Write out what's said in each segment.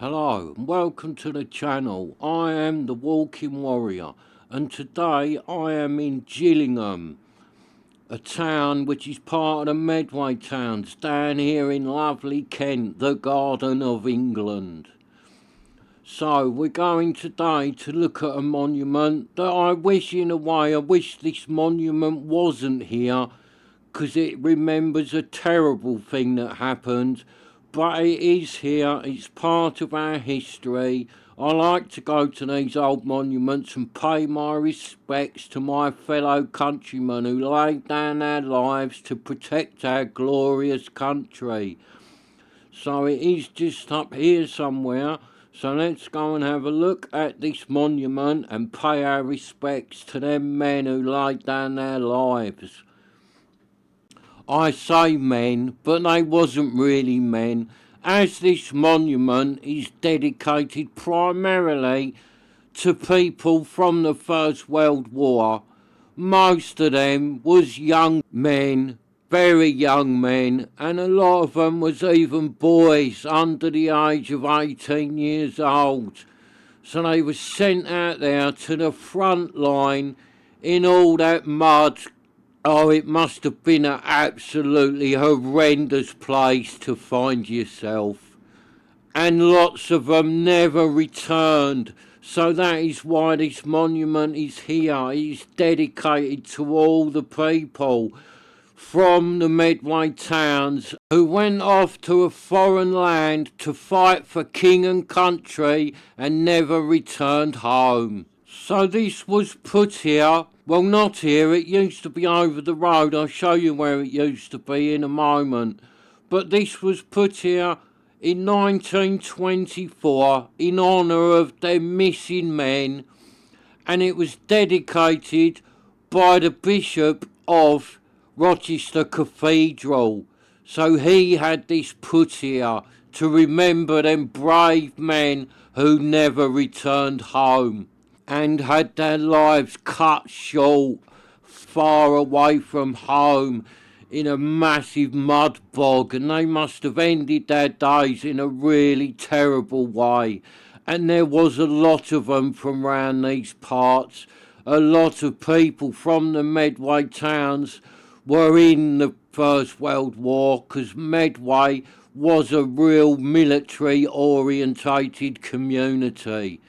Hello and welcome to the channel. I am the Walking Warrior and today I am in Gillingham, a town which is part of the Medway towns down here in lovely Kent, the Garden of England. So we're going today to look at a monument that I wish this monument wasn't here, because it remembers a terrible thing that happened, but it is here. It's part of our history. I like to go to these old monuments and pay my respects to my fellow countrymen who laid down their lives to protect our glorious country. So it is just up here somewhere. So let's go and have a look at this monument and pay our respects to them men who laid down their lives. I say men, but they wasn't really men, as this monument is dedicated primarily to people from the First World War. Most of them was young men, very young men, and a lot of them was even boys under the age of 18 years old. So they were sent out there to the front line in all that mud. Oh, it must have been an absolutely horrendous place to find yourself. And lots of them never returned. So that is why this monument is here. It's dedicated to all the people from the Medway towns who went off to a foreign land to fight for king and country and never returned home. So this was put here. Well, not here, it used to be over the road. I'll show you where it used to be in a moment. But this was put here in 1924 in honour of their missing men, and it was dedicated by the Bishop of Rochester Cathedral. So he had this put here to remember them brave men who never returned home and had their lives cut short far away from home in a massive mud bog, and they must have ended their days in a really terrible way. And there was a lot of them from round these parts. A lot of people from the Medway towns were in the First World War, because Medway was a real military orientated community.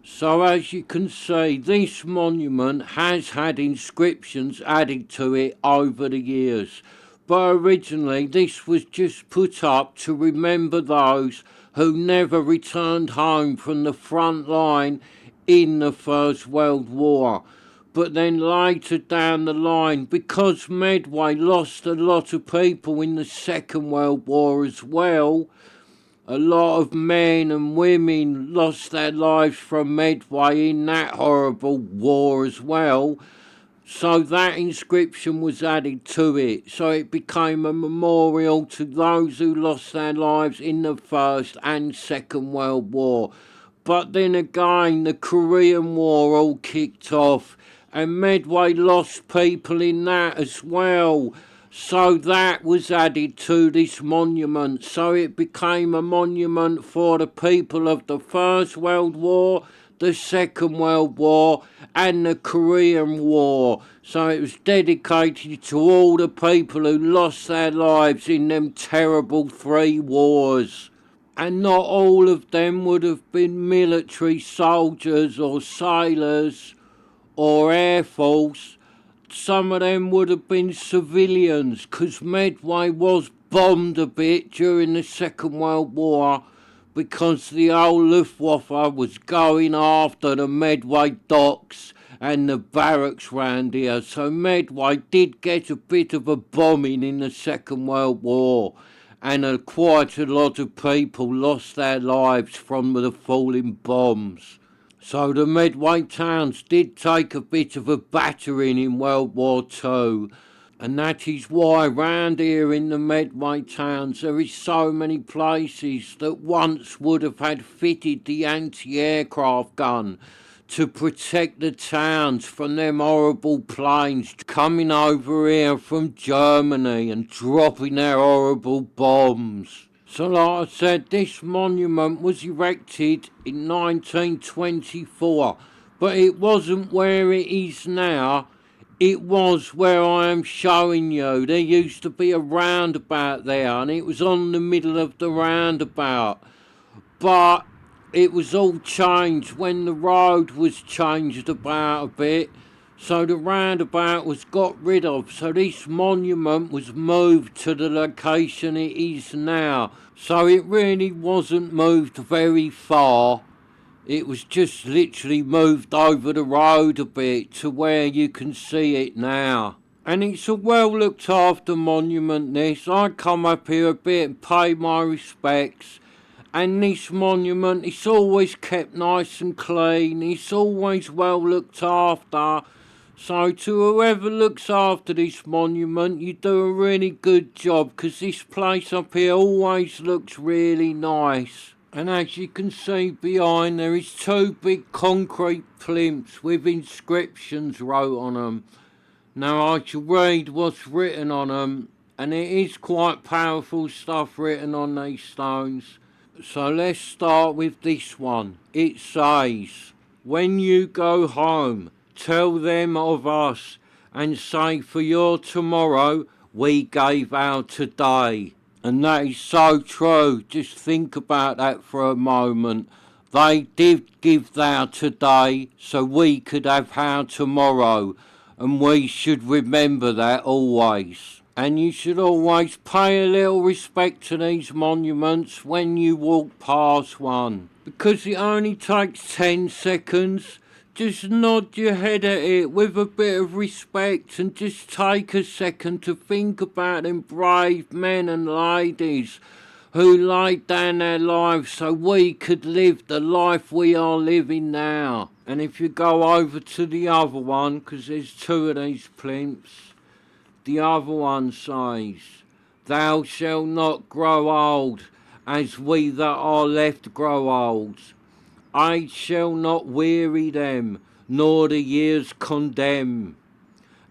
So as you can see, this monument has had inscriptions added to it over the years, but originally this was just put up to remember those who never returned home from the front line in the First World War. But then later down the line, because Medway lost a lot of people in the Second World War as well, a lot of men and women lost their lives from Medway in that horrible war as well. So that inscription was added to it. So it became a memorial to those who lost their lives in the First and Second World War. But then again, the Korean War all kicked off, and Medway lost people in that as well. So that was added to this monument. So it became a monument for the people of the First World War, the Second World War and the Korean War. So it was dedicated to all the people who lost their lives in them terrible three wars. And not all of them would have been military soldiers or sailors or Air Force. Some of them would have been civilians, because Medway was bombed a bit during the Second World War, because the old Luftwaffe was going after the Medway docks and the barracks round here. So Medway did get a bit of a bombing in the Second World War, and quite a lot of people lost their lives from the falling bombs. So the Medway towns did take a bit of a battering in World War II, and that is why round here in the Medway towns there is so many places that once would have had fitted the anti-aircraft gun to protect the towns from them horrible planes coming over here from Germany and dropping their horrible bombs. So like I said, this monument was erected in 1924, but it wasn't where it is now. It was where I am showing you. There used to be a roundabout there, and it was on the middle of the roundabout. But it was all changed when the road was changed about a bit. So the roundabout was got rid of. So this monument was moved to the location it is now. So it really wasn't moved very far. It was just literally moved over the road a bit to where you can see it now. And it's a well looked after monument, this. I come up here a bit and pay my respects. And this monument, it's always kept nice and clean. It's always well looked after. So to whoever looks after this monument, you do a really good job, because this place up here always looks really nice. And as you can see behind, there is two big concrete plinths with inscriptions wrote on them. Now I shall read what's written on them, and it is quite powerful stuff written on these stones. So let's start with this one. It says, "When you go home, tell them of us, and say for your tomorrow we gave our today." And that is so true. Just think about that for a moment. They did give our today so we could have our tomorrow, and we should remember that always. And you should always pay a little respect to these monuments when you walk past one, because it only takes 10 seconds. Just nod your head at it with a bit of respect, and just take a second to think about them brave men and ladies who laid down their lives so we could live the life we are living now. And if you go over to the other one, because there's two of these plinths, the other one says, "Thou shalt not grow old, as we that are left grow old. Age shall not weary them, nor the years condemn.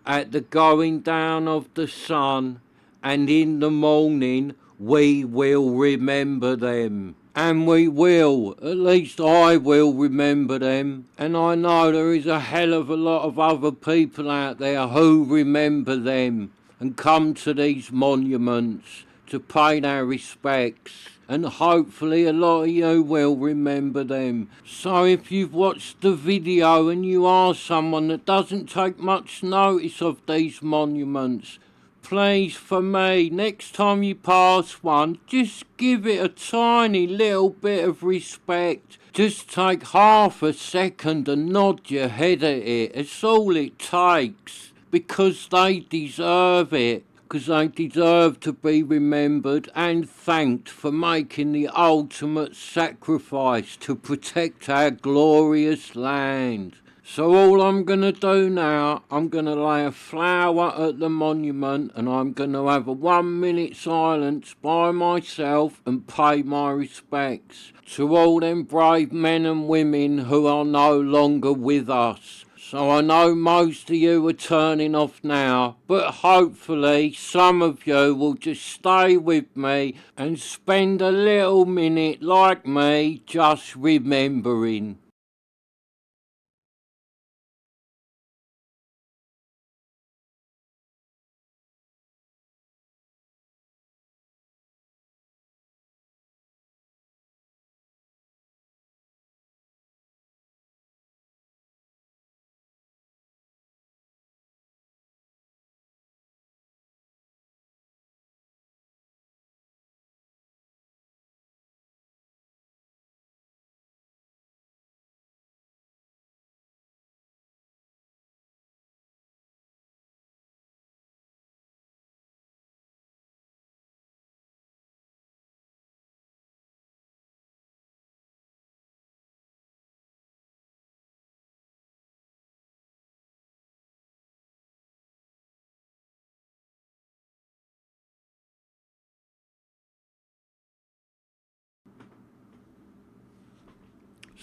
At the going down of the sun, and in the morning, we will remember them." And we will, at least I will remember them. And I know there is a hell of a lot of other people out there who remember them and come to these monuments to pay their respects. And hopefully a lot of you will remember them. So if you've watched the video and you are someone that doesn't take much notice of these monuments, please, for me, next time you pass one, just give it a tiny little bit of respect. Just take half a second and nod your head at it. It's all it takes, because they deserve it. Because they deserve to be remembered and thanked for making the ultimate sacrifice to protect our glorious land. So all I'm going to do now, I'm going to lay a flower at the monument, and I'm going to have a 1 minute silence by myself and pay my respects to all them brave men and women who are no longer with us. So I know most of you are turning off now, but hopefully some of you will just stay with me and spend a little minute like me just remembering.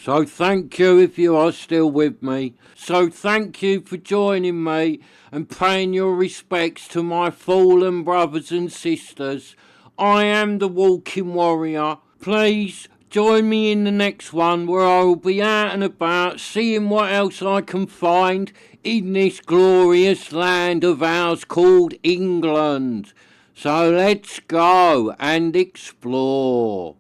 So thank you if you are still with me. So thank you for joining me and paying your respects to my fallen brothers and sisters. I am the Walking Warrior. Please join me in the next one where I will be out and about seeing what else I can find in this glorious land of ours called England. So let's go and explore.